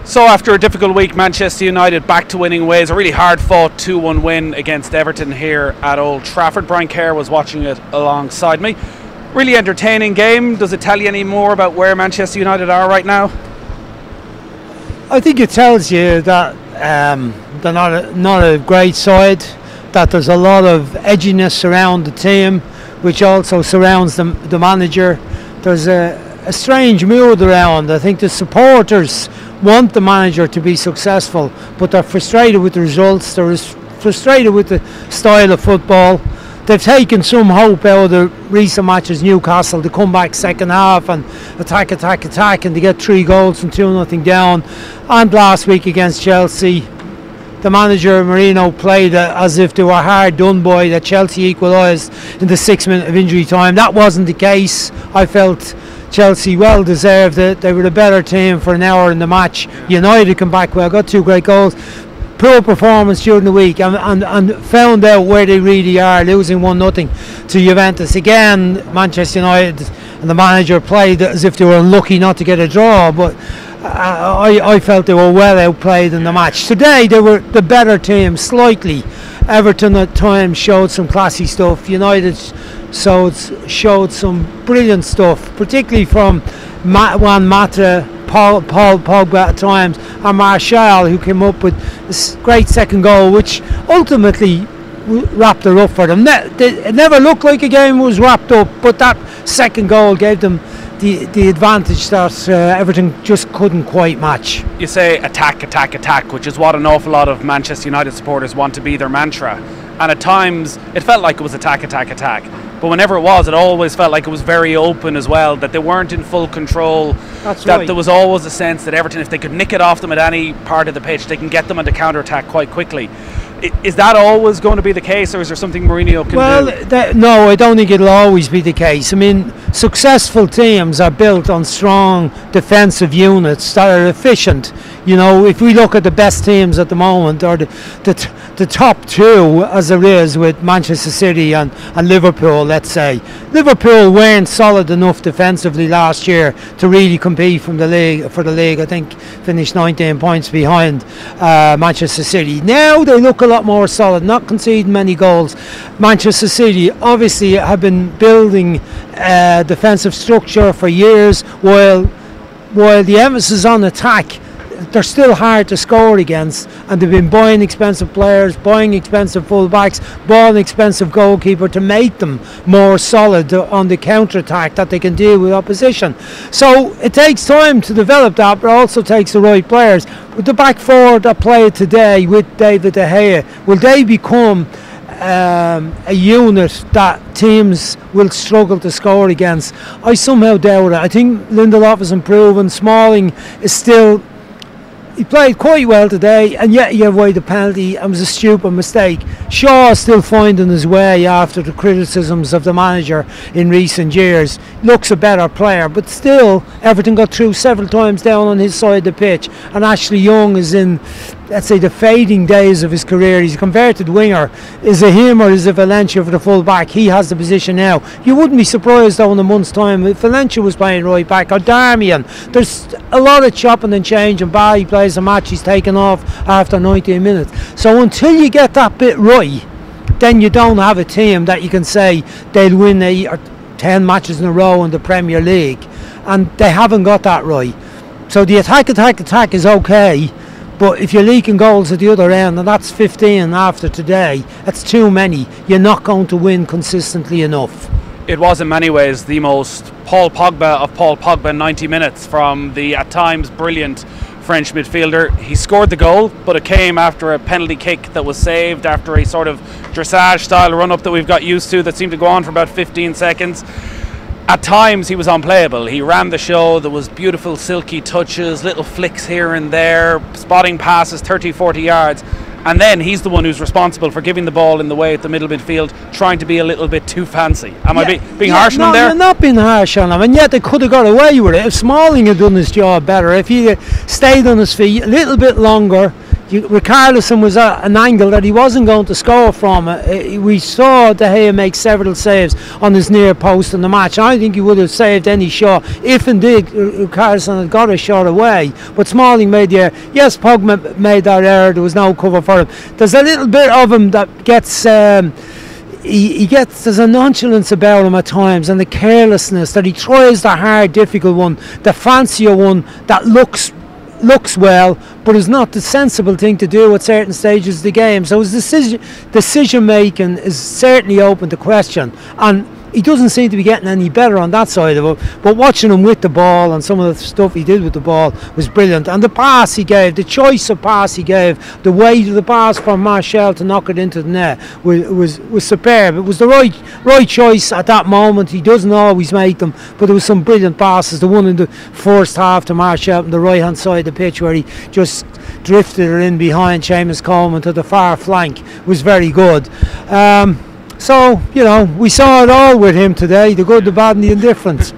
So after a difficult week, Manchester United back to winning ways. A really hard-fought 2-1 win against Everton here at Old Trafford. Brian Kerr was watching it alongside me. Really entertaining game. Does it tell you any more about where Manchester United are right now? I think it tells you that they're not a great side, that there's a lot of edginess around the team, which also surrounds the manager. There's a strange mood around. I think the supporters want the manager to be successful, but they're frustrated with the results. They're frustrated with the style of football. They've taken some hope out of the recent matches. Newcastle, to come back second half and attack, and to get 3 goals and 2-0 down. And last week against Chelsea, the manager Marino played as if they were hard done by, that Chelsea equalised in the 6 minutes of injury time. That wasn't the case. I felt Chelsea well deserved it. They were a better team for an hour in the match. United come back well, got 2 great goals. Poor performance during the week and found out where they really are, losing 1-0 to Juventus. Again, Manchester United and the manager played as if they were unlucky not to get a draw, but I felt they were well outplayed in the match. Today they were the better team, slightly. Everton at times showed some classy stuff. United showed some brilliant stuff, particularly from Juan Mata, Paul Pogba at times, and Martial, who came up with this great second goal, which ultimately wrapped it up for them. It never looked like a game was wrapped up, but that second goal gave them the advantage that Everton just couldn't quite match. You say attack, which is what an awful lot of Manchester United supporters want to be their mantra. And at times it felt like it was attack. But whenever it was, it always felt like it was very open as well, that they weren't in full control. That's that right. There was always a sense that Everton, if they could nick it off them at any part of the pitch, they can get them on the counter-attack quite quickly. Is that always going to be the case, or is there something Mourinho can do? No, I don't think it'll always be the case. I mean, successful teams are built on strong defensive units that are efficient. You know, if we look at the best teams at the moment, or the top 2 as there is with Manchester City and Liverpool, let's say. Liverpool weren't solid enough defensively last year to really compete for the league. I think finished 19 points behind Manchester City. Now they look a lot more solid, not conceding many goals. Manchester City obviously have been building defensive structure for years, while the emphasis on attack, they're still hard to score against, and they've been buying expensive players, buying expensive full-backs, buying an expensive goalkeeper to make them more solid on the counter-attack that they can deal with opposition. So it takes time to develop that, but it also takes the right players. With the back 4 that played today with David De Gea, will they become a unit that teams will struggle to score against? I somehow doubt it. I think Lindelof is improving. Smalling is still... He played quite well today, and yet he avoided the penalty, and was a stupid mistake. Shaw is still finding his way after the criticisms of the manager in recent years. Looks a better player, but still Everton got through several times down on his side of the pitch, and Ashley Young is in, let's say, the fading days of his career. He's a converted winger. Is it him or is it Valencia for the full back? He has the position now. You wouldn't be surprised though in a month's time if Valencia was playing right back, or Darmian. There's a lot of chopping and changing. He plays a match, he's taken off after 19 minutes. So until you get that bit right, then you don't have a team that you can say they'll win 8 or 10 matches in a row in the Premier League, and they haven't got that right. So the attack is okay, but if you're leaking goals at the other end, and that's 15 after today, that's too many. You're not going to win consistently enough. It was in many ways the most Paul Pogba 90 minutes from the at times brilliant French midfielder. He scored the goal, but it came after a penalty kick that was saved after a sort of dressage style run up that we've got used to, that seemed to go on for about 15 seconds. At times he was unplayable. He ran the show. There was beautiful silky touches, little flicks here and there, spotting passes 30-40 yards, and then he's the one who's responsible for giving the ball in the way at the middle midfield, trying to be a little bit too fancy. Am I being harsh on him there? No, you're not being harsh on him, and yet they could have got away with it if Smalling had done his job better. If he stayed on his feet a little bit longer, Richarlison was at an angle that he wasn't going to score from. We saw De Gea make several saves on his near post in the match. I think he would have saved any shot if indeed Richarlison had got a shot away. But Smalling made the error. Yes, Pogba made that error. There was no cover for him. There's a little bit of him that gets... there's a nonchalance about him at times, and the carelessness that he tries the hard, difficult one, the fancier one that looks well, but is not the sensible thing to do at certain stages of the game. So his decision making is certainly open to question, and he doesn't seem to be getting any better on that side of it. But watching him with the ball and some of the stuff he did with the ball was brilliant. And the pass he gave, the choice of pass he gave, the weight of the pass for Martial to knock it into the net was superb. It was the right choice at that moment. He doesn't always make them, but there was some brilliant passes. The one in the first half to Martial on the right hand side of the pitch where he just drifted it in behind Seamus Coleman to the far flank was very good. So, we saw it all with him today, the good, the bad and the indifferent.